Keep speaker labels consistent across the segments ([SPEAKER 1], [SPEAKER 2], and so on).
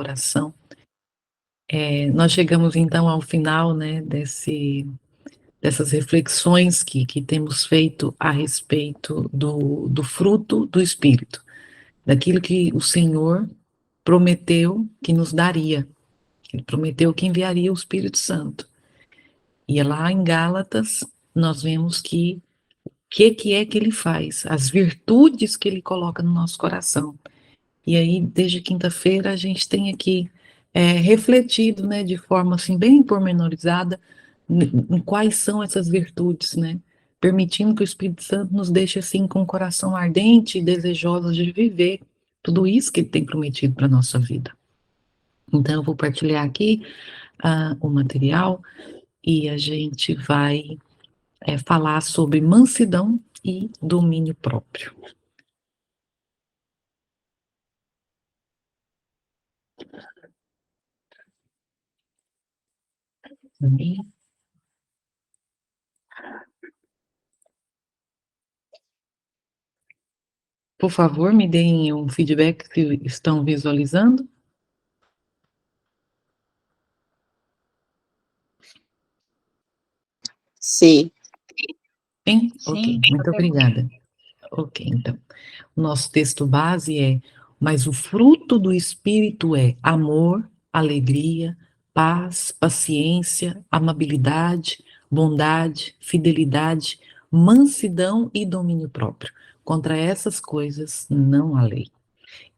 [SPEAKER 1] coração. Nós chegamos então ao final, né, dessas reflexões que temos feito a respeito do fruto do Espírito, daquilo que o Senhor prometeu que nos daria. Ele prometeu que enviaria o Espírito Santo. E lá em Gálatas, nós vemos que é que ele faz, as virtudes que ele coloca no nosso coração. E aí, desde quinta-feira, a gente tem aqui refletido, né, de forma assim, bem pormenorizada, em quais são essas virtudes, né? Permitindo que o Espírito Santo nos deixe assim com o coração ardente e desejoso de viver tudo isso que ele tem prometido para a nossa vida. Então, eu vou partilhar aqui o material e a gente vai falar sobre mansidão e domínio próprio. Amém? Por favor, me deem um feedback se estão visualizando.
[SPEAKER 2] Sim.
[SPEAKER 1] Sim? Ok, muito obrigada. Ok, então, o nosso texto base é: mas o fruto do Espírito é amor, alegria, paz, paciência, amabilidade, bondade, fidelidade, mansidão e domínio próprio. Contra essas coisas não há lei.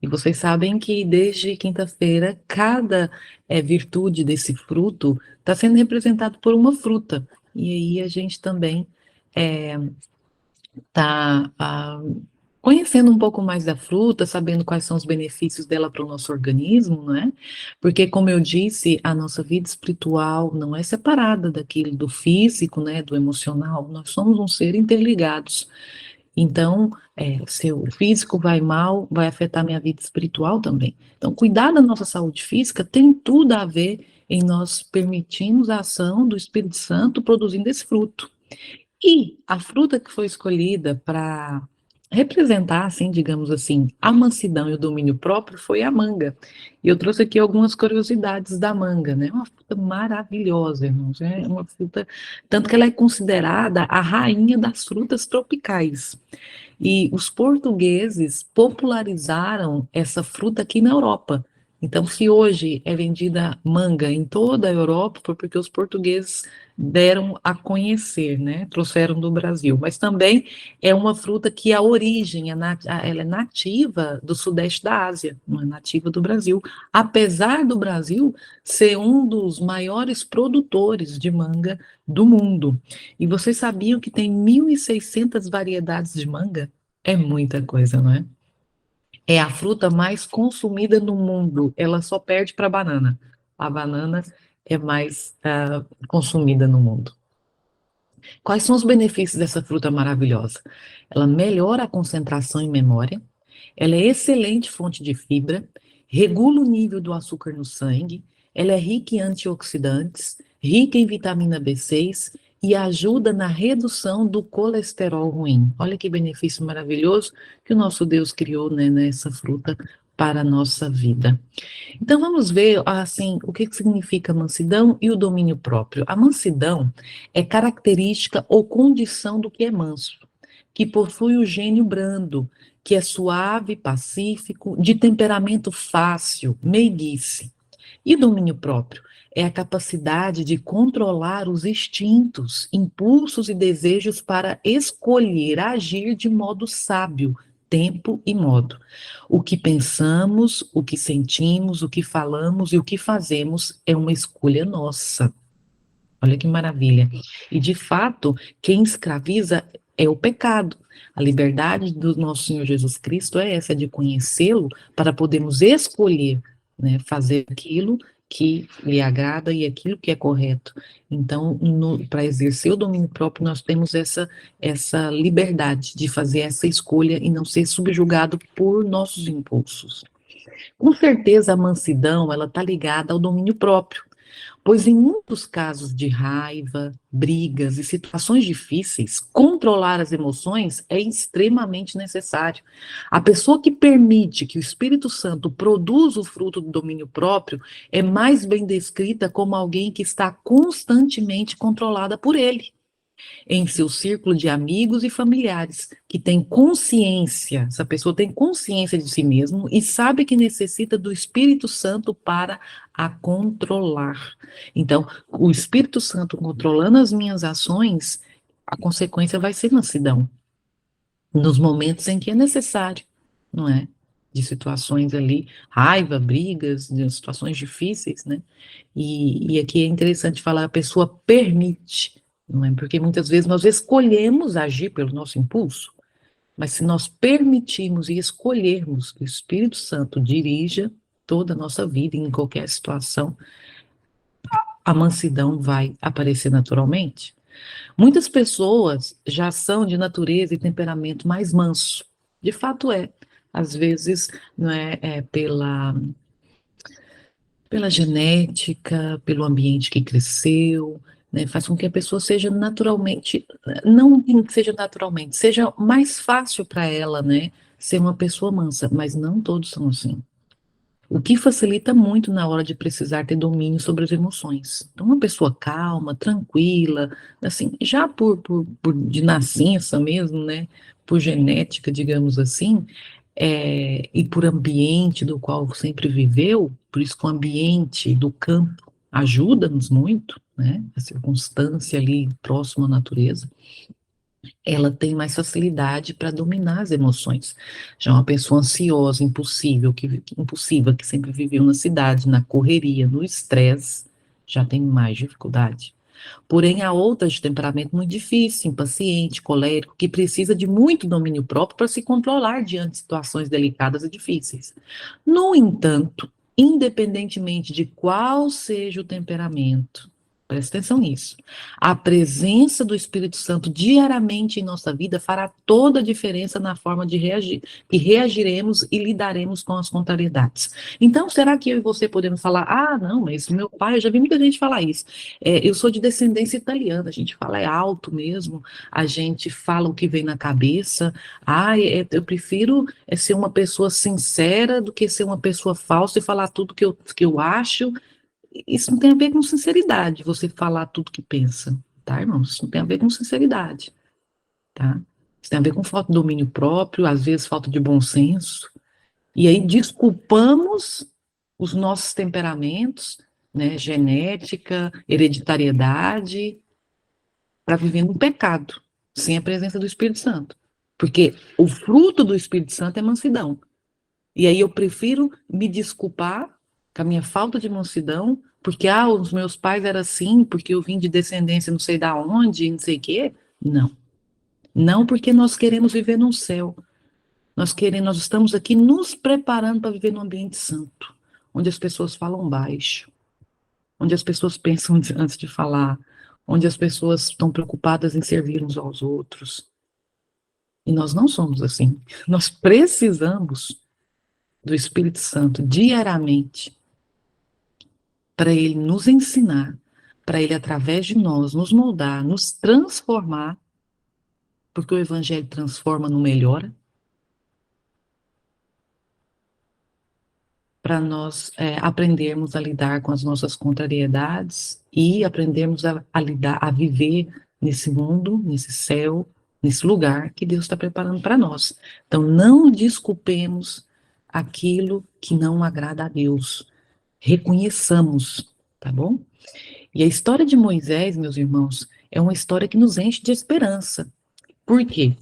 [SPEAKER 1] E vocês sabem que desde quinta-feira, cada virtude desse fruto está sendo representado por uma fruta. E aí a gente também está conhecendo um pouco mais da fruta, sabendo quais são os benefícios dela para o nosso organismo, não é? Porque, como eu disse, a nossa vida espiritual não é separada daquilo do físico, né, do emocional. Nós somos um ser interligados. Então, se o físico vai mal, vai afetar minha vida espiritual também. Então, cuidar da nossa saúde física tem tudo a ver em nós permitirmos a ação do Espírito Santo produzindo esse fruto. E a fruta que foi escolhida para representar, assim, digamos assim, a mansidão e o domínio próprio foi a manga. E eu trouxe aqui algumas curiosidades da manga, né? Uma fruta maravilhosa, irmãos. É uma fruta, tanto que ela é considerada a rainha das frutas tropicais. E os portugueses popularizaram essa fruta aqui na Europa. Então, se hoje é vendida manga em toda a Europa, foi porque os portugueses deram a conhecer, né? Trouxeram do Brasil. Mas também é uma fruta que a origem, ela é nativa do Sudeste da Ásia, não é nativa do Brasil. Apesar do Brasil ser um dos maiores produtores de manga do mundo. E vocês sabiam que tem 1.600 variedades de manga? É muita coisa, não é? É a fruta mais consumida no mundo. Ela só perde para a banana. A banana é mais consumida no mundo. Quais são os benefícios dessa fruta maravilhosa? Ela melhora a concentração e memória, ela é excelente fonte de fibra, regula o nível do açúcar no sangue, ela é rica em antioxidantes, rica em vitamina B6 e ajuda na redução do colesterol ruim. Olha que benefício maravilhoso que o nosso Deus criou, né, nessa fruta para a nossa vida. Então vamos ver assim o que significa mansidão e o domínio próprio. A mansidão é característica ou condição do que é manso, que possui o gênio brando, que é suave, pacífico, de temperamento fácil, meiguice. E domínio próprio é a capacidade de controlar os instintos, impulsos e desejos para escolher agir de modo sábio, tempo e modo. O que pensamos, o que sentimos, o que falamos e o que fazemos é uma escolha nossa. Olha que maravilha. E, de fato, quem escraviza é o pecado. A liberdade do nosso Senhor Jesus Cristo é essa, de conhecê-lo para podermos escolher, né, fazer aquilo que lhe agrada e aquilo que é correto. Então, para exercer o domínio próprio, nós temos essa liberdade de fazer essa escolha e não ser subjugado por nossos impulsos. Com certeza, a mansidão, ela está ligada ao domínio próprio, Pois em muitos casos de raiva, brigas e situações difíceis, controlar as emoções é extremamente necessário. A pessoa que permite que o Espírito Santo produza o fruto do domínio próprio é mais bem descrita como alguém que está constantemente controlada por ele em seu círculo de amigos e familiares, que tem consciência, essa pessoa tem consciência de si mesmo e sabe que necessita do Espírito Santo para a controlar. Então, o Espírito Santo controlando as minhas ações, a consequência vai ser mansidão, nos momentos em que é necessário, não é? De situações ali, raiva, brigas, de situações difíceis, né? E aqui é interessante falar, a pessoa permite, não é? Porque muitas vezes nós escolhemos agir pelo nosso impulso, mas se nós permitirmos e escolhermos que o Espírito Santo dirija toda a nossa vida em qualquer situação, a mansidão vai aparecer naturalmente. Muitas pessoas já são de natureza e temperamento mais manso. De fato é. Às vezes, não é pela genética, pelo ambiente que cresceu, né, faz com que a pessoa seja naturalmente, não que seja naturalmente, seja mais fácil para ela, né, ser uma pessoa mansa, mas não todos são assim. O que facilita muito na hora de precisar ter domínio sobre as emoções. Então, uma pessoa calma, tranquila, assim, já de nascença mesmo, né, por genética, digamos assim, e por ambiente do qual sempre viveu, por isso que o ambiente do campo ajuda-nos muito, né, a circunstância ali próxima à natureza, ela tem mais facilidade para dominar as emoções. Já uma pessoa ansiosa, impulsiva, que sempre viveu na cidade, na correria, no estresse, já tem mais dificuldade. Porém, há outras de temperamento muito difícil, impaciente, colérico, que precisa de muito domínio próprio para se controlar diante de situações delicadas e difíceis. No entanto, independentemente de qual seja o temperamento, presta atenção nisso. A presença do Espírito Santo diariamente em nossa vida fará toda a diferença na forma de reagir, e reagiremos e lidaremos com as contrariedades. Então, será que eu e você podemos falar, ah, não, mas meu pai, eu já vi muita gente falar isso, eu sou de descendência italiana, a gente fala é alto mesmo, a gente fala o que vem na cabeça, eu prefiro ser uma pessoa sincera do que ser uma pessoa falsa e falar tudo que eu acho. Isso não tem a ver com sinceridade, você falar tudo que pensa, tá, irmãos? Isso não tem a ver com sinceridade, tá? Isso tem a ver com falta de domínio próprio, às vezes falta de bom senso, e aí desculpamos os nossos temperamentos, né, genética, hereditariedade, para viver no pecado, sem a presença do Espírito Santo. Porque o fruto do Espírito Santo é mansidão. E aí eu prefiro me desculpar com a minha falta de mansidão, porque os meus pais eram assim, porque eu vim de descendência não sei da onde, não sei o quê. Não. Não porque nós queremos viver no céu. Nós estamos aqui nos preparando para viver num ambiente santo, onde as pessoas falam baixo, onde as pessoas pensam antes de falar, onde as pessoas estão preocupadas em servir uns aos outros. E nós não somos assim. Nós precisamos do Espírito Santo diariamente para ele nos ensinar, para ele, através de nós, nos moldar, nos transformar, porque o Evangelho transforma no melhor, para nós aprendermos a lidar com as nossas contrariedades e aprendermos a lidar, a viver nesse mundo, nesse céu, nesse lugar que Deus está preparando para nós. Então, não desculpemos aquilo que não agrada a Deus. Reconheçamos, tá bom? E a história de Moisés, meus irmãos, é uma história que nos enche de esperança. Por quê?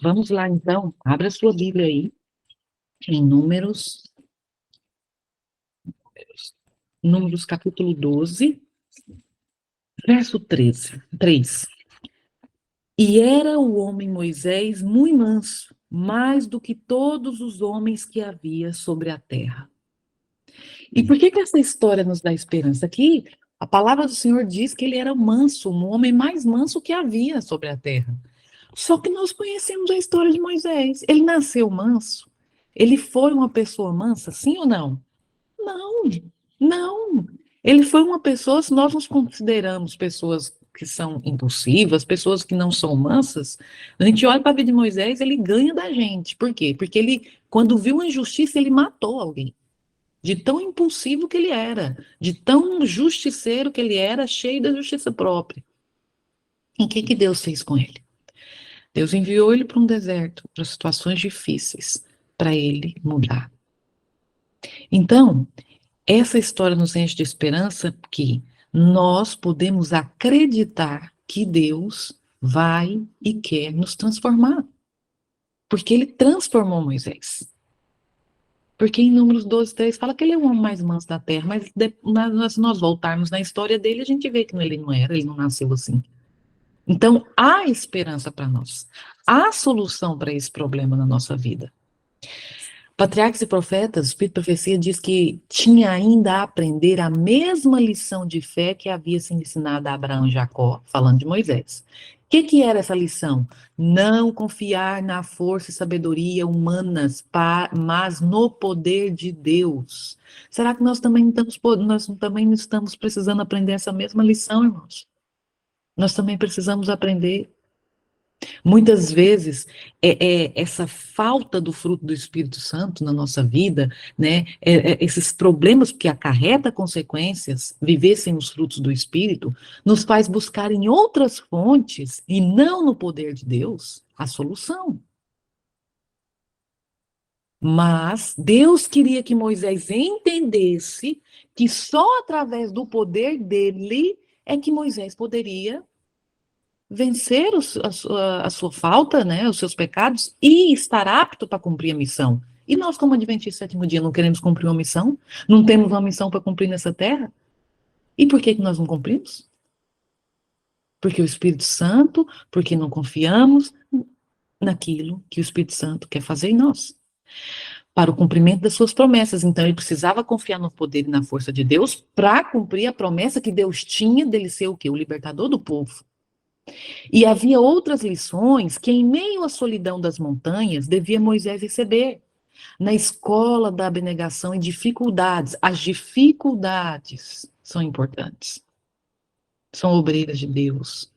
[SPEAKER 1] Vamos lá, então, abra sua Bíblia aí, em Números capítulo 12, verso 13, 3. E era o homem Moisés muito manso, mais do que todos os homens que havia sobre a terra. E por que essa história nos dá esperança? Aqui, a palavra do Senhor diz que ele era manso, um homem mais manso que havia sobre a terra. Só que nós conhecemos a história de Moisés. Ele nasceu manso? Ele foi uma pessoa mansa, sim ou não? Não, não. Ele foi uma pessoa, se nós nos consideramos pessoas que são impulsivas, pessoas que não são mansas, a gente olha para a vida de Moisés, ele ganha da gente. Por quê? Porque ele, quando viu a injustiça, ele matou alguém. De tão impulsivo que ele era, de tão justiceiro que ele era, cheio da justiça própria. E o que que Deus fez com ele? Deus enviou ele para um deserto, para situações difíceis, para ele mudar. Então, essa história nos enche de esperança que nós podemos acreditar que Deus vai e quer nos transformar. Porque ele transformou Moisés. Porque em Números 12:3 fala que ele é o homem mais manso da terra, mas se nós voltarmos na história dele, a gente vê que ele não era, ele não nasceu assim. Então, há esperança para nós. Há solução para esse problema na nossa vida. Patriarcas e Profetas, o Espírito de Profecia diz que tinha ainda a aprender a mesma lição de fé que havia sido ensinada a Abraão e Jacó, falando de Moisés. O que era essa lição? Não confiar na força e sabedoria humanas, mas no poder de Deus. Será que nós também estamos precisando aprender essa mesma lição, irmãos? Nós também precisamos aprender. Muitas vezes, essa falta do fruto do Espírito Santo na nossa vida, né, esses problemas que acarreta consequências, viver sem os frutos do Espírito, nos faz buscar em outras fontes, e não no poder de Deus, a solução. Mas Deus queria que Moisés entendesse que só através do poder dele é que Moisés poderia vencer a sua falta, né, os seus pecados, e estar apto para cumprir a missão. E nós, como Adventistas do Sétimo Dia, não queremos cumprir uma missão? Não temos uma missão para cumprir nessa terra? E por que nós não cumprimos? Porque o Espírito Santo, porque não confiamos naquilo que o Espírito Santo quer fazer em nós. Para o cumprimento das suas promessas. Então, ele precisava confiar no poder e na força de Deus para cumprir a promessa que Deus tinha dele ser o quê? O libertador do povo. E havia outras lições que, em meio à solidão das montanhas, devia Moisés receber. Na escola da abnegação e dificuldades. As dificuldades são importantes. São obreiras de Deus.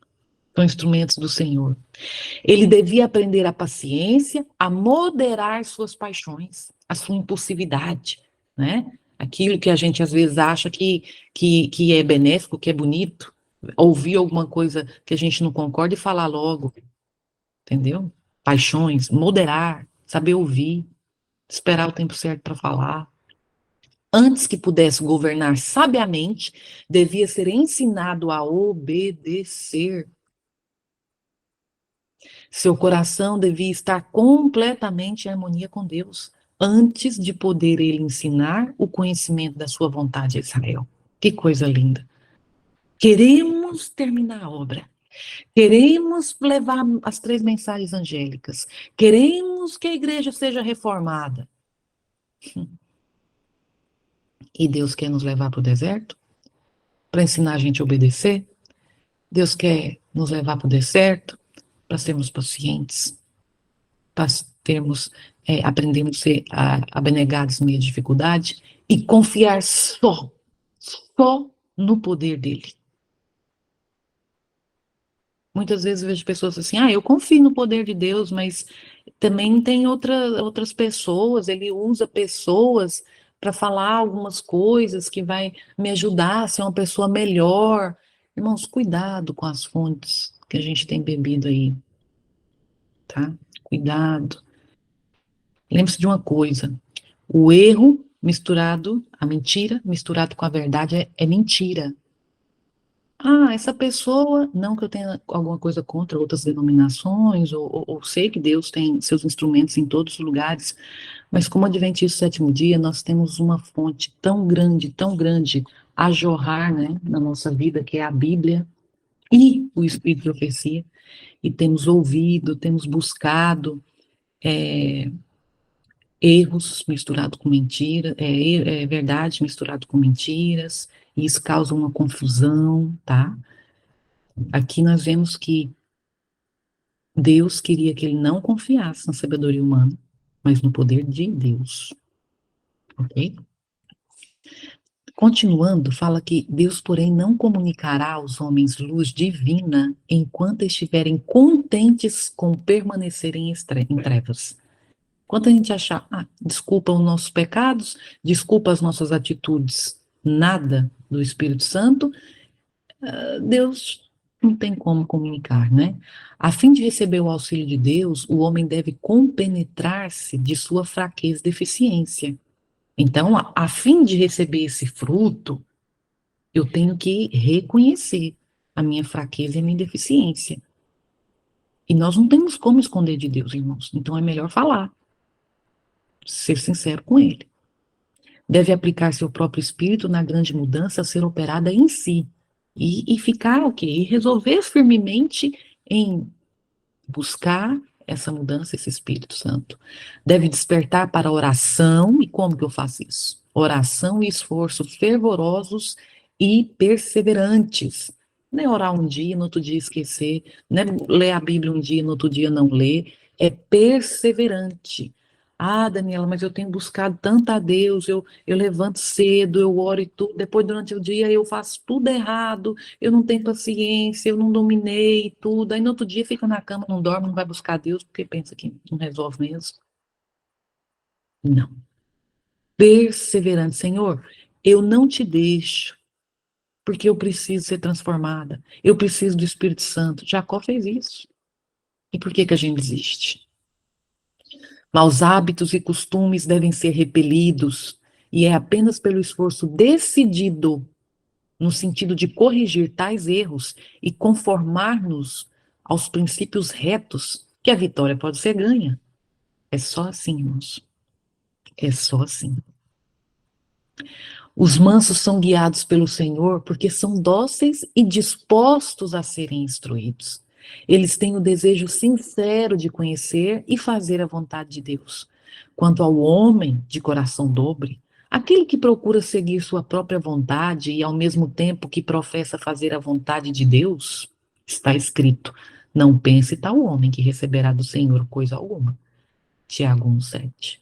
[SPEAKER 1] São instrumentos do Senhor. Ele devia aprender a paciência, a moderar suas paixões, a sua impulsividade, né? Aquilo que a gente às vezes acha que é benéfico, que é bonito, ouvir alguma coisa que a gente não concorda e falar logo, entendeu? Paixões, moderar, saber ouvir, esperar o tempo certo para falar. Antes que pudesse governar sabiamente, devia ser ensinado a obedecer. Seu coração devia estar completamente em harmonia com Deus, antes de poder ele ensinar o conhecimento da sua vontade a Israel. Que coisa linda. Queremos terminar a obra. Queremos levar as 3 mensagens angélicas. Queremos que a igreja seja reformada. E Deus quer nos levar para o deserto? Para ensinar a gente a obedecer? Deus quer nos levar para o deserto para sermos pacientes, para termos, aprendermos a ser abnegados no meio de dificuldade e confiar só no poder dele. Muitas vezes eu vejo pessoas assim, eu confio no poder de Deus, mas também tem outras pessoas, ele usa pessoas para falar algumas coisas que vai me ajudar a ser uma pessoa melhor. Irmãos, cuidado com as fontes que a gente tem bebido aí, tá? Cuidado. Lembre-se de uma coisa, o erro misturado, a mentira misturado com a verdade é mentira. Essa pessoa, não que eu tenha alguma coisa contra outras denominações, ou sei que Deus tem seus instrumentos em todos os lugares, mas como Adventista do Sétimo Dia, nós temos uma fonte tão grande a jorrar, né, na nossa vida, que é a Bíblia e o Espírito de Profecia, e temos ouvido, temos buscado erros misturado com mentira, verdade misturado com mentiras, e isso causa uma confusão, tá? Aqui nós vemos que Deus queria que ele não confiasse na sabedoria humana, mas no poder de Deus, ok? Continuando, fala que Deus, porém, não comunicará aos homens luz divina enquanto estiverem contentes com permanecerem em trevas. Quando a gente achar, desculpa os nossos pecados, desculpa as nossas atitudes, nada do Espírito Santo, Deus não tem como comunicar, né? A fim de receber o auxílio de Deus, o homem deve compenetrar-se de sua fraqueza e deficiência. Então, a fim de receber esse fruto, eu tenho que reconhecer a minha fraqueza e a minha deficiência. E nós não temos como esconder de Deus, irmãos. Então é melhor falar, ser sincero com Ele. Deve aplicar seu próprio espírito na grande mudança a ser operada em si. E ficar o quê? E resolver firmemente em buscar essa mudança, esse Espírito Santo. Deve despertar para a oração, e como que eu faço isso? Oração e esforço fervorosos e perseverantes. Não é orar um dia, no outro dia esquecer, não é ler a Bíblia um dia, no outro dia não ler, é perseverante. Daniela, mas eu tenho buscado tanto a Deus, eu levanto cedo, eu oro e tudo, depois durante o dia eu faço tudo errado, eu não tenho paciência, eu não dominei tudo, aí no outro dia fica na cama, não dorme, não vai buscar Deus, porque pensa que não resolve mesmo. Não. Perseverante, Senhor, eu não te deixo, porque eu preciso ser transformada, eu preciso do Espírito Santo. Jacó fez isso. E por que que a gente desiste? Maus hábitos e costumes devem ser repelidos, e é apenas pelo esforço decidido no sentido de corrigir tais erros e conformar-nos aos princípios retos que a vitória pode ser ganha. É só assim, irmãos. É só assim. Os mansos são guiados pelo Senhor porque são dóceis e dispostos a serem instruídos. Eles têm o desejo sincero de conhecer e fazer a vontade de Deus. Quanto ao homem de coração dobre, aquele que procura seguir sua própria vontade e ao mesmo tempo que professa fazer a vontade de Deus, está escrito: não pense tal homem que receberá do Senhor coisa alguma. Tiago 1,7.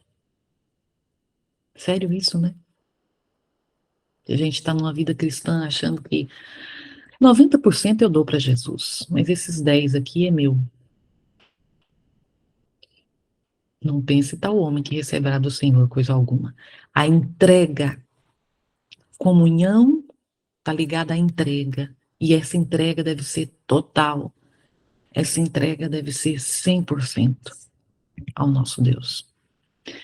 [SPEAKER 1] Sério isso, né? A gente está numa vida cristã achando que 90% eu dou para Jesus, mas esses 10 aqui é meu. Não pense tal homem que receberá do Senhor coisa alguma. A entrega, comunhão, está ligada à entrega. E essa entrega deve ser total. Essa entrega deve ser 100% ao nosso Deus.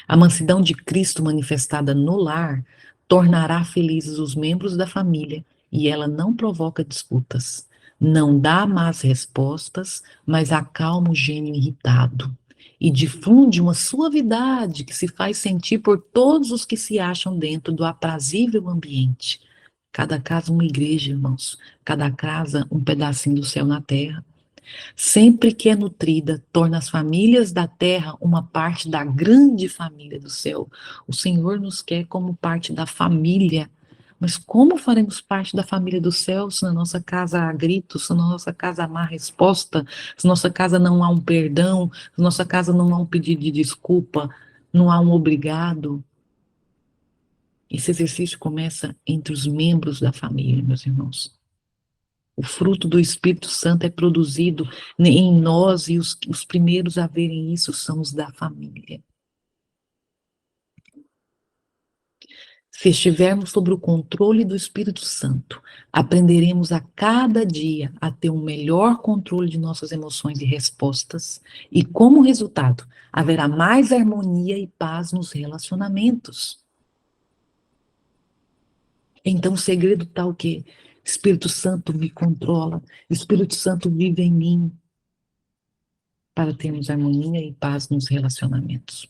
[SPEAKER 1] A mansidão de Cristo manifestada no lar tornará felizes os membros da família e ela não provoca disputas. Não dá más respostas, mas acalma o gênio irritado e difunde uma suavidade que se faz sentir por todos os que se acham dentro do aprazível ambiente. Cada casa uma igreja, irmãos. Cada casa um pedacinho do céu na terra. Sempre que é nutrida, torna as famílias da terra uma parte da grande família do céu. O Senhor nos quer como parte da família. Mas como faremos parte da família do céu se na nossa casa há gritos, se na nossa casa há má resposta, se na nossa casa não há um perdão, se na nossa casa não há um pedido de desculpa, não há um obrigado? Esse exercício começa entre os membros da família, meus irmãos. O fruto do Espírito Santo é produzido em nós e os primeiros a verem isso são os da família. Se estivermos sob o controle do Espírito Santo, aprenderemos a cada dia a ter um melhor controle de nossas emoções e respostas, e como resultado, haverá mais harmonia e paz nos relacionamentos. Então o segredo está o quê? Espírito Santo me controla, Espírito Santo vive em mim, para termos harmonia e paz nos relacionamentos.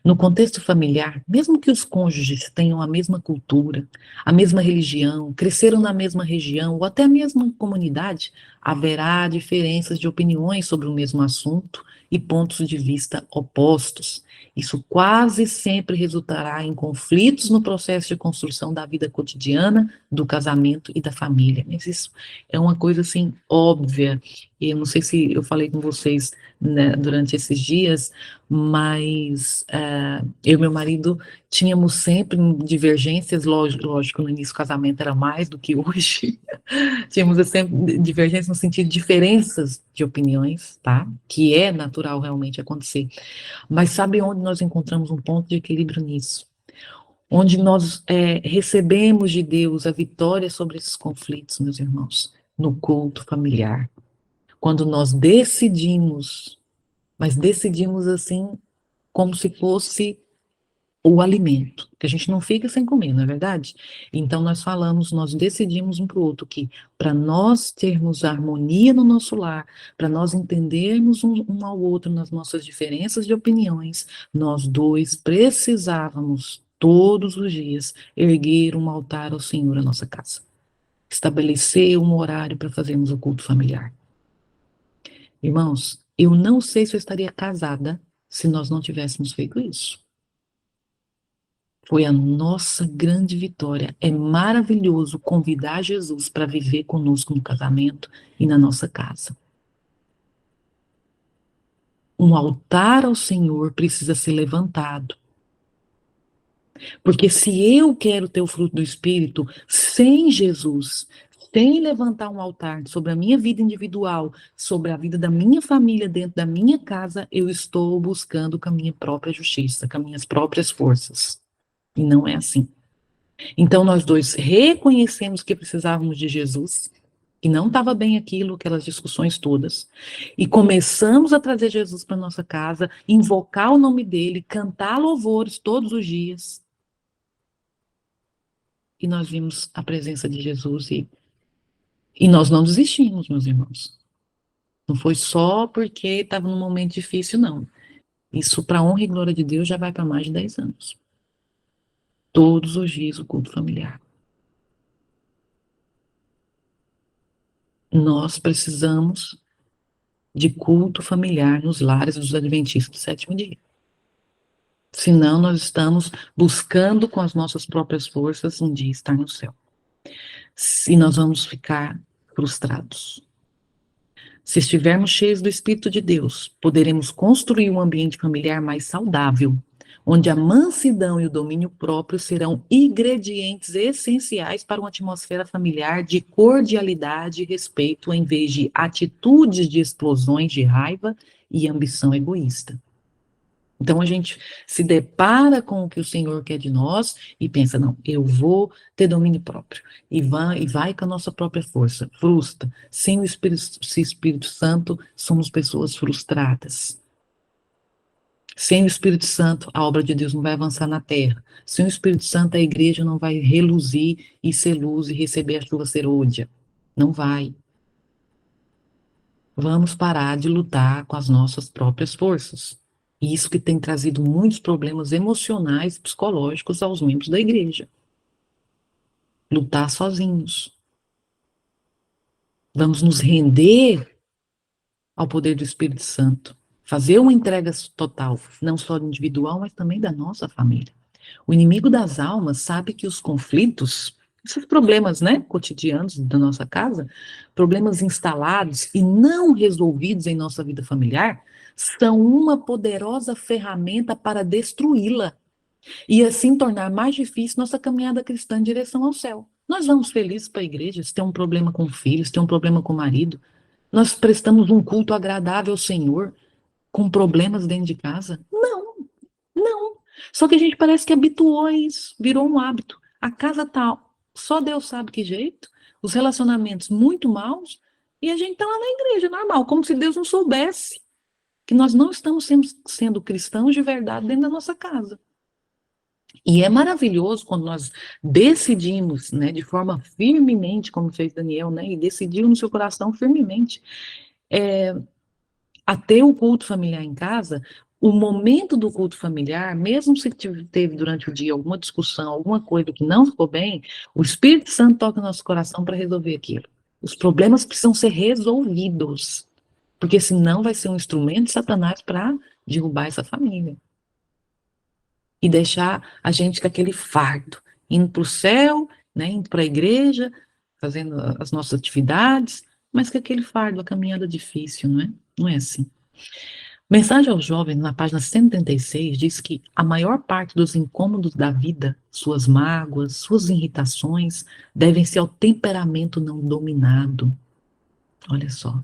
[SPEAKER 1] No contexto familiar, mesmo que os cônjuges tenham a mesma cultura, a mesma religião, cresceram na mesma região ou até a mesma comunidade, haverá diferenças de opiniões sobre o mesmo assunto e pontos de vista opostos. Isso quase sempre resultará em conflitos no processo de construção da vida cotidiana, do casamento e da família. Mas isso é uma coisa assim óbvia. Eu não sei se eu falei com vocês, né, durante esses dias, mas eu e meu marido Tínhamos sempre divergências, lógico, no início do casamento era mais do que hoje. Tínhamos sempre divergências no sentido de diferenças de opiniões, tá? Que é natural realmente acontecer. Mas sabe onde nós encontramos um ponto de equilíbrio nisso? Onde nós recebemos de Deus a vitória sobre esses conflitos, meus irmãos, no culto familiar. Quando nós decidimos, mas decidimos assim, como se fosse o alimento, que a gente não fica sem comer, não é verdade? Então nós falamos, nós decidimos um para o outro que para nós termos harmonia no nosso lar, para nós entendermos um ao outro nas nossas diferenças de opiniões, nós dois precisávamos todos os dias erguer um altar ao Senhor na nossa casa, estabelecer um horário para fazermos o culto familiar. Irmãos, eu não sei se eu estaria casada se nós não tivéssemos feito isso. Foi a nossa grande vitória. É maravilhoso convidar Jesus para viver conosco no casamento e na nossa casa. Um altar ao Senhor precisa ser levantado. Porque se eu quero ter o fruto do Espírito sem Jesus, sem levantar um altar sobre a minha vida individual, sobre a vida da minha família dentro da minha casa, eu estou buscando com a minha própria justiça, com as minhas próprias forças. E não é assim. Então, nós dois reconhecemos que precisávamos de Jesus, que não estava bem aquilo, aquelas discussões todas, e começamos a trazer Jesus para nossa casa, invocar o nome dele, cantar louvores todos os dias, e nós vimos a presença de Jesus, e nós não desistimos, meus irmãos. Não foi só porque estava num momento difícil, não. Isso, para a honra e glória de Deus, já vai para mais de 10 anos. Todos os dias o culto familiar. Nós precisamos de culto familiar nos lares dos adventistas do sétimo dia. Senão, nós estamos buscando com as nossas próprias forças um dia estar no céu. Se nós vamos ficar frustrados. Se estivermos cheios do Espírito de Deus, poderemos construir um ambiente familiar mais saudável, onde a mansidão e o domínio próprio serão ingredientes essenciais para uma atmosfera familiar de cordialidade e respeito, em vez de atitudes de explosões de raiva e ambição egoísta. Então a gente se depara com o que o Senhor quer de nós e pensa, não, eu vou ter domínio próprio. E vai com a nossa própria força. Frustra. Sem o Espírito Santo, somos pessoas frustradas. Sem o Espírito Santo, a obra de Deus não vai avançar na terra. Sem o Espírito Santo, a igreja não vai reluzir e ser luz e receber a chuva serôdia. Não vai. Vamos parar de lutar com as nossas próprias forças. E isso que tem trazido muitos problemas emocionais e psicológicos aos membros da igreja. Lutar sozinhos. Vamos nos render ao poder do Espírito Santo. Fazer uma entrega total, não só individual, mas também da nossa família. O inimigo das almas sabe que os conflitos, esses problemas, né, cotidianos da nossa casa, problemas instalados e não resolvidos em nossa vida familiar, são uma poderosa ferramenta para destruí-la e assim tornar mais difícil nossa caminhada cristã em direção ao céu. Nós vamos felizes para a igreja, se tem um problema com o filho, se tem um problema com o marido, nós prestamos um culto agradável ao Senhor com problemas dentro de casa? Não, não. Só que a gente parece que habituou a isso, virou um hábito. A casa tá, só Deus sabe que jeito, os relacionamentos muito maus, e a gente tá lá na igreja, normal, como se Deus não soubesse que nós não estamos sendo cristãos de verdade dentro da nossa casa. E é maravilhoso quando nós decidimos, né, de forma firmemente, como fez Daniel, né, e decidiu no seu coração firmemente, a ter o culto familiar em casa. O momento do culto familiar, mesmo se teve durante o dia alguma discussão, alguma coisa que não ficou bem, o Espírito Santo toca no nosso coração para resolver aquilo. Os problemas precisam ser resolvidos, porque senão vai ser um instrumento de Satanás para derrubar essa família. E deixar a gente com aquele fardo, indo para o céu, né, indo para a igreja, fazendo as nossas atividades, mas com aquele fardo, a caminhada difícil, não é? Não é assim. Mensagem aos Jovens, na página 136, diz que a maior parte dos incômodos da vida, suas mágoas, suas irritações, devem-se ao temperamento não dominado. Olha só.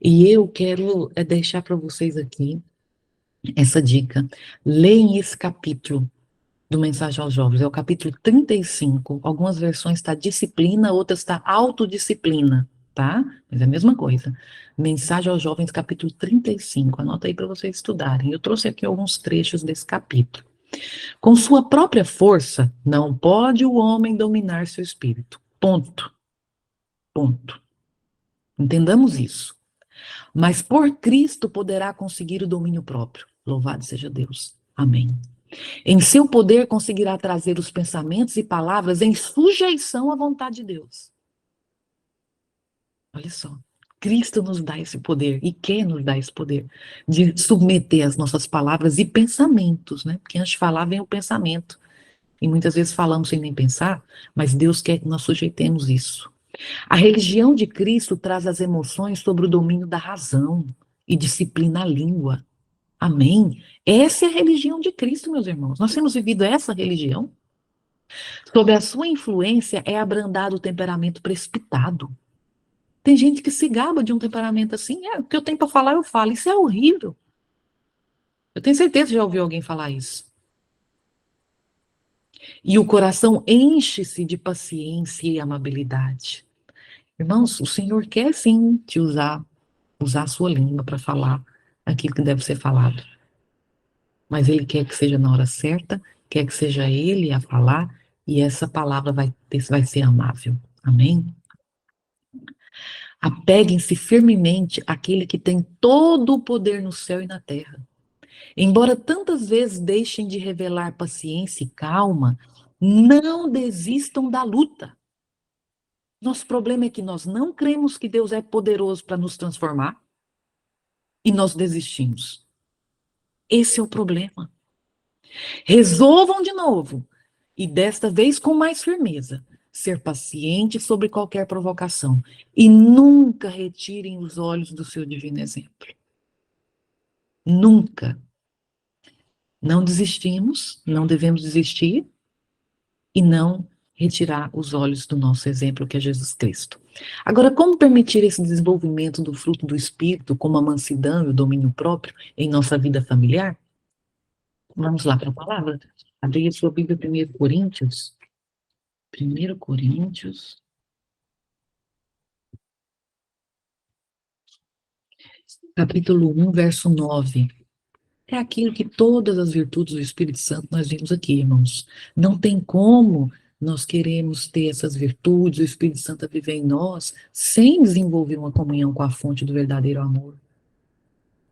[SPEAKER 1] E eu quero deixar para vocês aqui essa dica. Leem esse capítulo do Mensagem aos Jovens, é o capítulo 35. Algumas versões está disciplina, outras está autodisciplina, tá? Mas é a mesma coisa. Mensagem aos Jovens, capítulo 35. Anota aí para vocês estudarem. Eu trouxe aqui alguns trechos desse capítulo. Com sua própria força, não pode o homem dominar seu espírito. Ponto. Ponto. Entendamos isso. Mas por Cristo poderá conseguir o domínio próprio. Louvado seja Deus. Amém. Em seu poder conseguirá trazer os pensamentos e palavras em sujeição à vontade de Deus. Olha só. Cristo nos dá esse poder e quer nos dar esse poder de submeter as nossas palavras e pensamentos, né? Porque antes de falar vem o pensamento. E muitas vezes falamos sem nem pensar, mas Deus quer que nós sujeitemos isso. A religião de Cristo traz as emoções sobre o domínio da razão e disciplina a língua. Amém? Essa é a religião de Cristo, meus irmãos. Nós temos vivido essa religião. Sob a sua influência é abrandado o temperamento precipitado. Tem gente que se gaba de um temperamento assim, o que eu tenho para falar, eu falo. Isso é horrível. Eu tenho certeza que já ouviu alguém falar isso. E o coração enche-se de paciência e amabilidade. Irmãos, o Senhor quer sim te usar a sua língua para falar aquilo que deve ser falado. Mas Ele quer que seja na hora certa, quer que seja Ele a falar, e essa palavra vai ser amável. Amém? Apeguem-se firmemente àquele que tem todo o poder no céu e na terra. Embora tantas vezes deixem de revelar paciência e calma, não desistam da luta. Nosso problema é que nós não cremos que Deus é poderoso para nos transformar e nós desistimos. Esse é o problema. Resolvam de novo, e desta vez com mais firmeza, ser paciente sobre qualquer provocação e nunca retirem os olhos do seu divino exemplo. Nunca. Não desistimos, não devemos desistir e não retirar os olhos do nosso exemplo, que é Jesus Cristo. Agora, como permitir esse desenvolvimento do fruto do Espírito, como a mansidão e o domínio próprio, em nossa vida familiar? Vamos lá para a palavra. Abrir a sua Bíblia, 1 Coríntios. 1 Coríntios. Capítulo 1, verso 9. É aquilo que todas as virtudes do Espírito Santo nós vimos aqui, irmãos. Não tem como nós queremos ter essas virtudes, o Espírito Santo a viver em nós, sem desenvolver uma comunhão com a fonte do verdadeiro amor,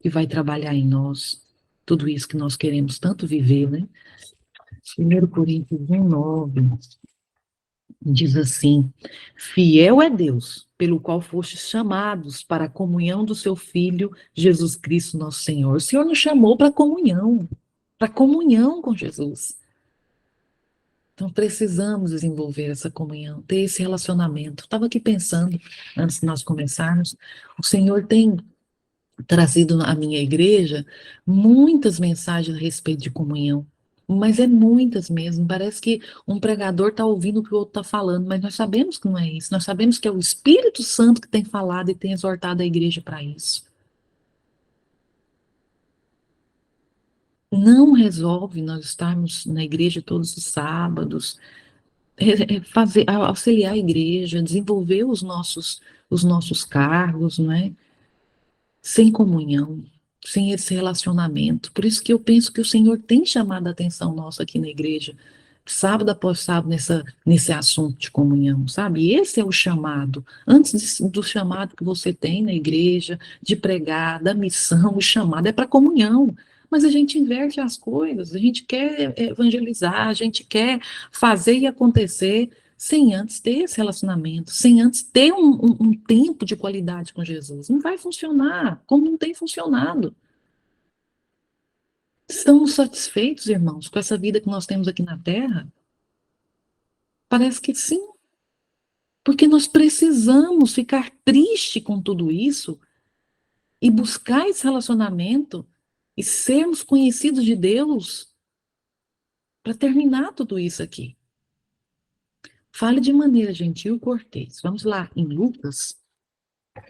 [SPEAKER 1] que vai trabalhar em nós tudo isso que nós queremos tanto viver, né? 1 Coríntios 1, 9 diz assim: Fiel é Deus, pelo qual fostes chamados para a comunhão do seu Filho, Jesus Cristo, nosso Senhor. O Senhor nos chamou para comunhão com Jesus. Então, precisamos desenvolver essa comunhão, ter esse relacionamento. Estava aqui pensando, antes de nós começarmos, o Senhor tem trazido à minha igreja muitas mensagens a respeito de comunhão, mas é muitas mesmo. Parece que um pregador está ouvindo o que o outro está falando, mas nós sabemos que não é isso. Nós sabemos que é o Espírito Santo que tem falado e tem exortado a igreja para isso. Não resolve nós estarmos na igreja todos os sábados, fazer, auxiliar a igreja, desenvolver os nossos cargos, não é? Sem comunhão, sem esse relacionamento. Por isso que eu penso que o Senhor tem chamado a atenção nossa aqui na igreja, sábado após sábado, nesse assunto de comunhão, sabe? E esse é o chamado. Antes do chamado que você tem na igreja, de pregar, da missão, o chamado é para comunhão. Mas a gente inverte as coisas, a gente quer evangelizar, a gente quer fazer e acontecer sem antes ter esse relacionamento, sem antes ter um tempo de qualidade com Jesus. Não vai funcionar, como não tem funcionado. Estamos satisfeitos, irmãos, com essa vida que nós temos aqui na Terra? Parece que sim, porque nós precisamos ficar triste com tudo isso e buscar esse relacionamento e sermos conhecidos de Deus para terminar tudo isso aqui. Fale de maneira gentil e cortês. Vamos lá, em Lucas,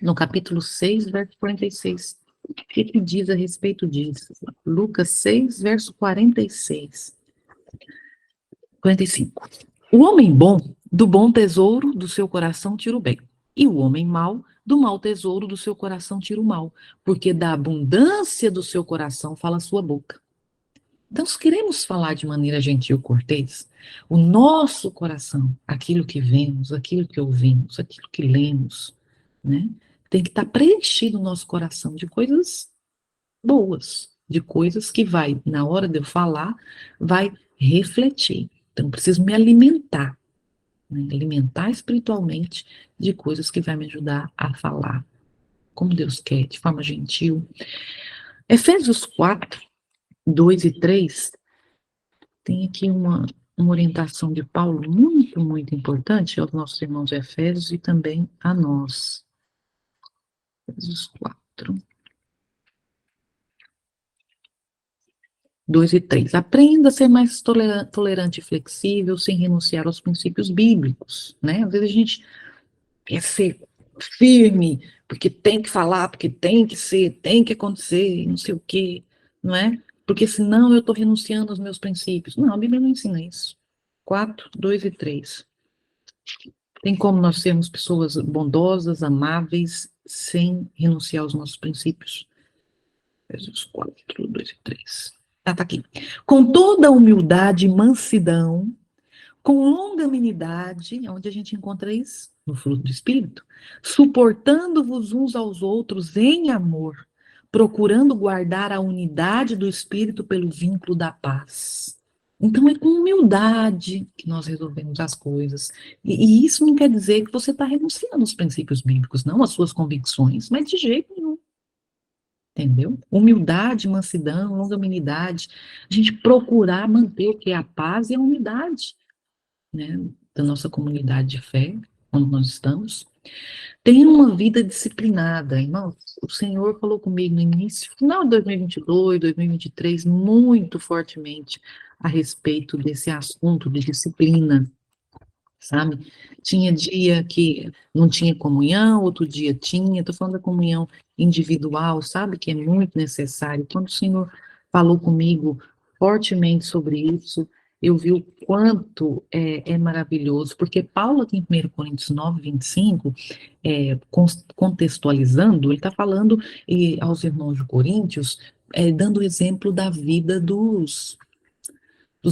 [SPEAKER 1] no capítulo 6, verso 46. O que diz a respeito disso? Lucas 6, verso 46. 45. O homem bom, do bom tesouro do seu coração tira o bem. E o homem mau, do mau tesouro do seu coração tira o mal. Porque da abundância do seu coração fala a sua boca. Então, se queremos falar de maneira gentil e cortês, o nosso coração, aquilo que vemos, aquilo que ouvimos, aquilo que lemos, né, tem que estar preenchido o nosso coração de coisas boas, de coisas que vai, na hora de eu falar, vai refletir. Então, eu preciso me alimentar, né, alimentar espiritualmente de coisas que vai me ajudar a falar como Deus quer, de forma gentil. Efésios 4, 2 e 3. Tem aqui uma orientação de Paulo muito, muito importante aos nossos irmãos Efésios e também a nós. Efésios 4, 2 e 3. Aprenda a ser mais tolerante e flexível, sem renunciar aos princípios bíblicos, né? Às vezes a gente quer ser firme, porque tem que falar, porque tem que ser, tem que acontecer, não sei o quê, não é? Porque senão eu estou renunciando aos meus princípios. Não, a Bíblia não ensina isso. 4, 2 e 3. Tem como nós sermos pessoas bondosas, amáveis, sem renunciar aos nossos princípios? Efésios 4, 2 e 3. Ah, tá aqui. Com toda humildade e mansidão, com longanimidade, onde a gente encontra isso? No fruto do Espírito. Suportando-vos uns aos outros em amor, procurando guardar a unidade do Espírito pelo vínculo da paz. Então é com humildade que nós resolvemos as coisas. E isso não quer dizer que você está renunciando aos princípios bíblicos, não às suas convicções, mas de jeito nenhum. Entendeu? Humildade, mansidão, longanimidade. A gente procurar manter o que é a paz e a unidade, né, da nossa comunidade de fé, onde nós estamos. Tenha uma vida disciplinada, irmãos. O Senhor falou comigo no início, final de 2022, 2023, muito fortemente a respeito desse assunto de disciplina, sabe? Tinha dia que não tinha comunhão, outro dia tinha. Estou falando da comunhão individual, sabe? Que é muito necessário. Quando o Senhor falou comigo fortemente sobre isso, eu vi o quanto é maravilhoso, porque Paulo, aqui em 1 Coríntios 9, 25, contextualizando, ele está falando aos irmãos de Coríntios, dando o exemplo da vida dos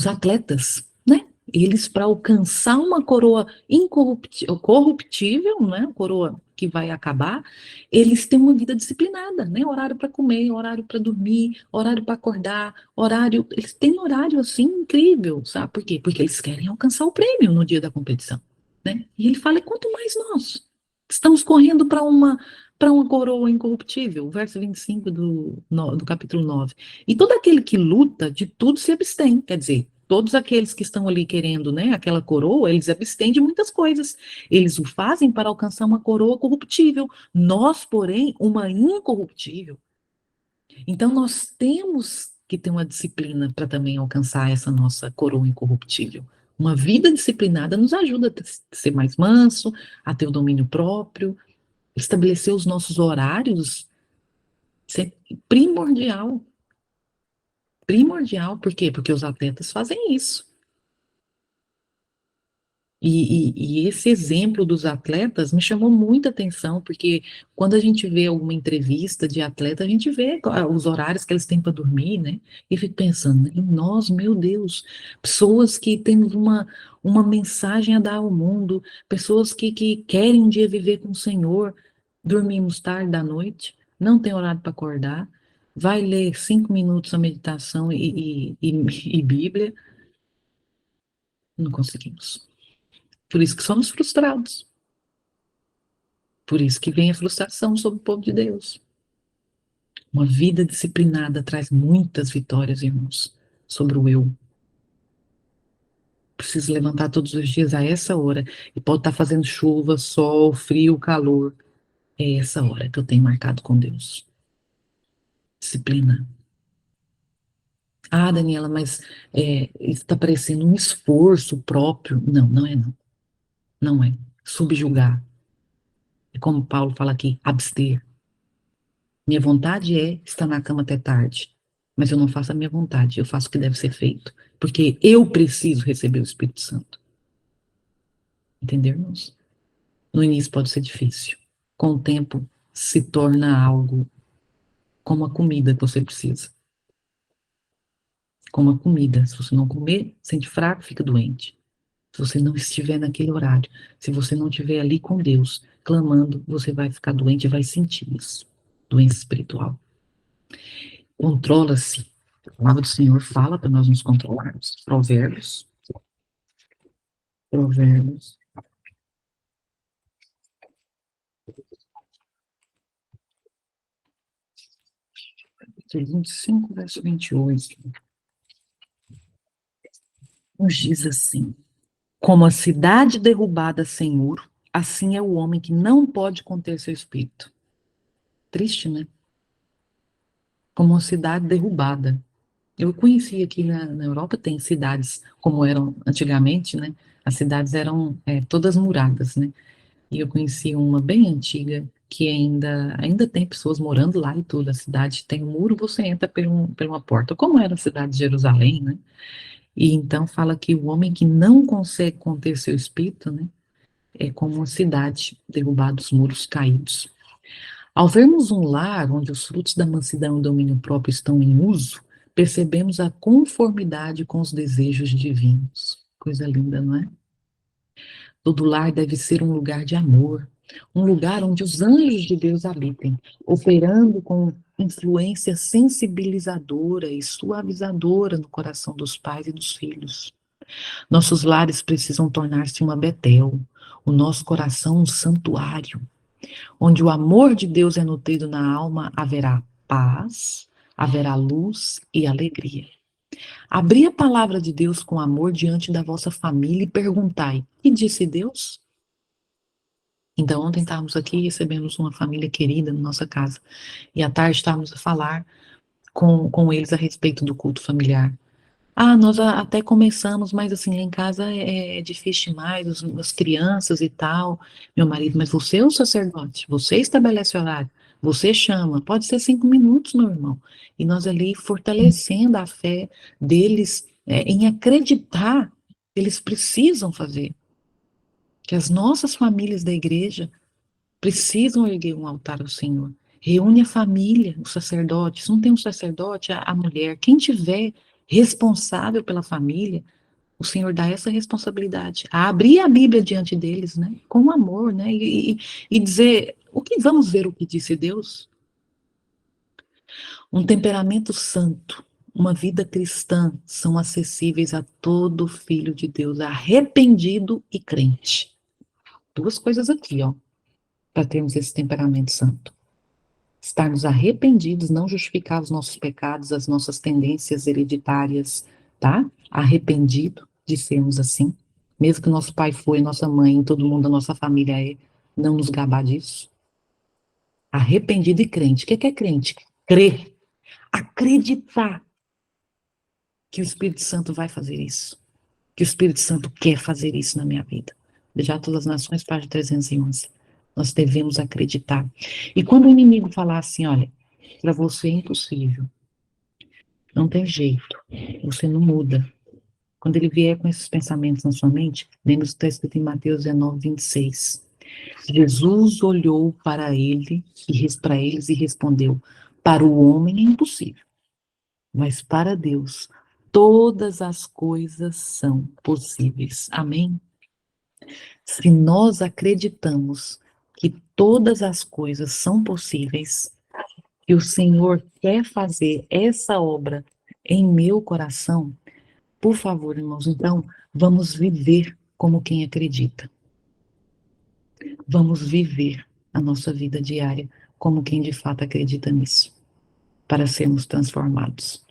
[SPEAKER 1] atletas, né? Eles, para alcançar uma coroa incorruptível, né? Coroa que vai acabar, eles têm uma vida disciplinada, né? Horário para comer, horário para dormir, horário para acordar, horário. Eles têm horário assim incrível, sabe por quê? Porque eles querem alcançar o prêmio no dia da competição, né? E ele fala: e quanto mais nós estamos correndo para uma coroa incorruptível, verso 25 do capítulo 9. E todo aquele que luta, de tudo se abstém, quer dizer, todos aqueles que estão ali querendo, né, aquela coroa, eles abstêm de muitas coisas. Eles o fazem para alcançar uma coroa corruptível. Nós, porém, uma incorruptível. Então, nós temos que ter uma disciplina para também alcançar essa nossa coroa incorruptível. Uma vida disciplinada nos ajuda a ser mais manso, a ter o domínio próprio, estabelecer os nossos horários. Isso é primordial. Primordial, por quê? Porque os atletas fazem isso. E esse exemplo dos atletas me chamou muita atenção, porque quando a gente vê alguma entrevista de atleta, a gente vê os horários que eles têm para dormir, né? E fico pensando, em nós, meu Deus, pessoas que temos uma mensagem a dar ao mundo, pessoas que querem um dia viver com o Senhor, dormimos tarde da noite, não tem horário para acordar, vai ler 5 minutos a meditação e Bíblia, não conseguimos. Por isso que somos frustrados. Por isso que vem a frustração sobre o povo de Deus. Uma vida disciplinada traz muitas vitórias, irmãos, sobre o eu. Preciso levantar todos os dias a essa hora. E pode estar fazendo chuva, sol, frio, calor. É essa hora que eu tenho marcado com Deus. Disciplina. Ah, Daniela, mas isso está parecendo um esforço próprio. Não, não é não. Não é. Subjugar. É como Paulo fala aqui, abster. Minha vontade é estar na cama até tarde, mas eu não faço a minha vontade, eu faço o que deve ser feito, porque eu preciso receber o Espírito Santo. Entendermos? No início pode ser difícil. Com o tempo se torna algo como a comida que você precisa. Como a comida. Se você não comer, sente fraco, fica doente. Se você não estiver naquele horário, se você não estiver ali com Deus, clamando, você vai ficar doente e vai sentir isso. Doença espiritual. Controla-se. A palavra do Senhor fala para nós nos controlarmos. Provérbios. Provérbios. 25, verso 28. Nos diz assim: como a cidade derrubada sem muro, assim é o homem que não pode conter seu espírito. Triste, né? Como uma cidade derrubada. Eu conheci aqui na Europa, tem cidades como eram antigamente, né? As cidades eram todas muradas, né? E eu conheci uma bem antiga que ainda tem pessoas morando lá e tudo. A cidade tem um muro, você entra por uma porta, como era a cidade de Jerusalém, né? E então fala que o homem que não consegue conter seu espírito, né? É como uma cidade derrubada, os muros caídos. Ao vermos um lar onde os frutos da mansidão e domínio próprio estão em uso, percebemos a conformidade com os desejos divinos. Coisa linda, não é? Todo lar deve ser um lugar de amor, um lugar onde os anjos de Deus habitem, operando com influência sensibilizadora e suavizadora no coração dos pais e dos filhos. Nossos lares precisam tornar-se uma Betel, o nosso coração um santuário, onde o amor de Deus é nutrido na alma, haverá paz, haverá luz e alegria. Abri a palavra de Deus com amor diante da vossa família e perguntai: que disse Deus? Então, ontem estávamos aqui, recebemos uma família querida na nossa casa, e à tarde estávamos a falar com eles a respeito do culto familiar. Ah, nós até começamos, mas assim, lá em casa é difícil demais, as crianças e tal. Meu marido, mas você é o sacerdote, você estabelece horário, você chama, pode ser 5 minutos, meu irmão. E nós ali fortalecendo a fé deles em acreditar que eles precisam fazer, que as nossas famílias da igreja precisam erguer um altar ao Senhor. Reúne a família, o sacerdote. Se não tem um sacerdote, a mulher, quem tiver responsável pela família, o Senhor dá essa responsabilidade. A abrir a Bíblia diante deles, né? Com amor, né? E dizer, vamos ver o que disse Deus? Um temperamento santo, uma vida cristã são acessíveis a todo filho de Deus, arrependido e crente. Duas coisas aqui, ó, para termos esse temperamento santo. Estarmos arrependidos, não justificar os nossos pecados, as nossas tendências hereditárias, tá? Arrependido de sermos assim. Mesmo que nosso pai foi, nossa mãe, todo mundo da nossa família não nos gabar disso. Arrependido e crente. O que é crente? Crer. Acreditar que o Espírito Santo vai fazer isso. Que o Espírito Santo quer fazer isso na minha vida. Já todas as nações, página 311. Nós devemos acreditar. E quando o inimigo falar assim, olha, para você é impossível, não tem jeito, você não muda. Quando ele vier com esses pensamentos na sua mente, lembre-se do que está escrito em Mateus 19, 26. Jesus olhou para para eles e respondeu: para o homem é impossível, mas para Deus todas as coisas são possíveis. Amém? Se nós acreditamos que todas as coisas são possíveis, que o Senhor quer fazer essa obra em meu coração, por favor, irmãos, então, vamos viver como quem acredita. Vamos viver a nossa vida diária como quem de fato acredita nisso, para sermos transformados.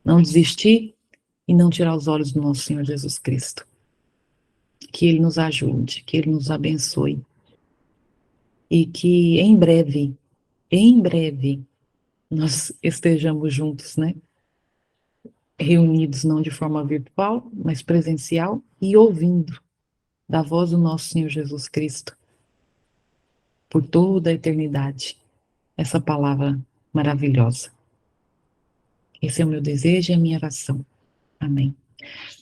[SPEAKER 1] Não desistir e não tirar os olhos do nosso Senhor Jesus Cristo. Que Ele nos ajude, que Ele nos abençoe e que em breve, nós estejamos juntos, né? Reunidos não de forma virtual, mas presencial e ouvindo da voz do nosso Senhor Jesus Cristo por toda a eternidade. Essa palavra maravilhosa. Esse é o meu desejo e a minha oração. Amém.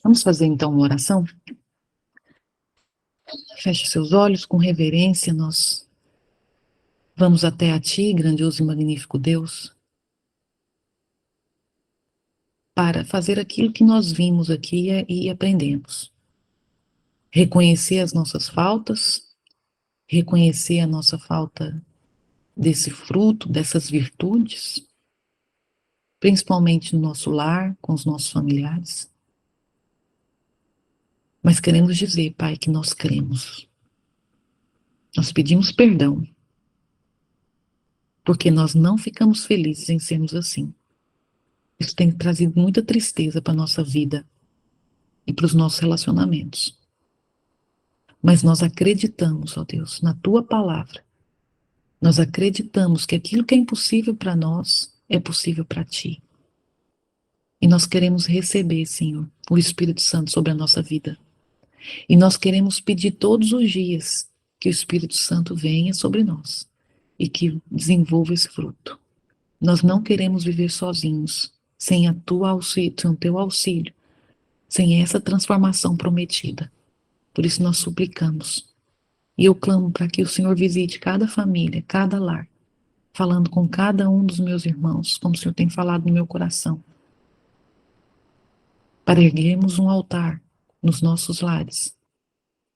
[SPEAKER 1] Vamos fazer então uma oração? Feche seus olhos com reverência, nós vamos até a Ti, grandioso e magnífico Deus, para fazer aquilo que nós vimos aqui e aprendemos. Reconhecer as nossas faltas, reconhecer a nossa falta desse fruto, dessas virtudes, principalmente no nosso lar, com os nossos familiares. Mas queremos dizer, Pai, que nós cremos. Nós pedimos perdão, porque nós não ficamos felizes em sermos assim. Isso tem trazido muita tristeza para a nossa vida e para os nossos relacionamentos. Mas nós acreditamos, ó Deus, na Tua palavra. Nós acreditamos que aquilo que é impossível para nós é possível para Ti. E nós queremos receber, Senhor, o Espírito Santo sobre a nossa vida. E nós queremos pedir todos os dias que o Espírito Santo venha sobre nós e que desenvolva esse fruto. Nós não queremos viver sozinhos, sem a tua auxílio, sem o teu auxílio, sem essa transformação prometida. Por isso nós suplicamos. E eu clamo para que o Senhor visite cada família, cada lar, falando com cada um dos meus irmãos, como o Senhor tem falado no meu coração, para erguermos um altar nos nossos lares,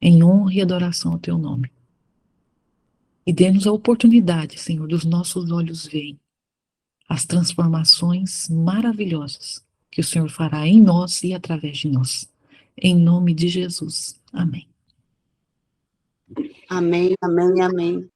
[SPEAKER 1] em honra e adoração ao teu nome. E dê-nos a oportunidade, Senhor, dos nossos olhos verem as transformações maravilhosas que o Senhor fará em nós e através de nós. Em nome de Jesus. Amém.
[SPEAKER 2] Amém, amém, amém.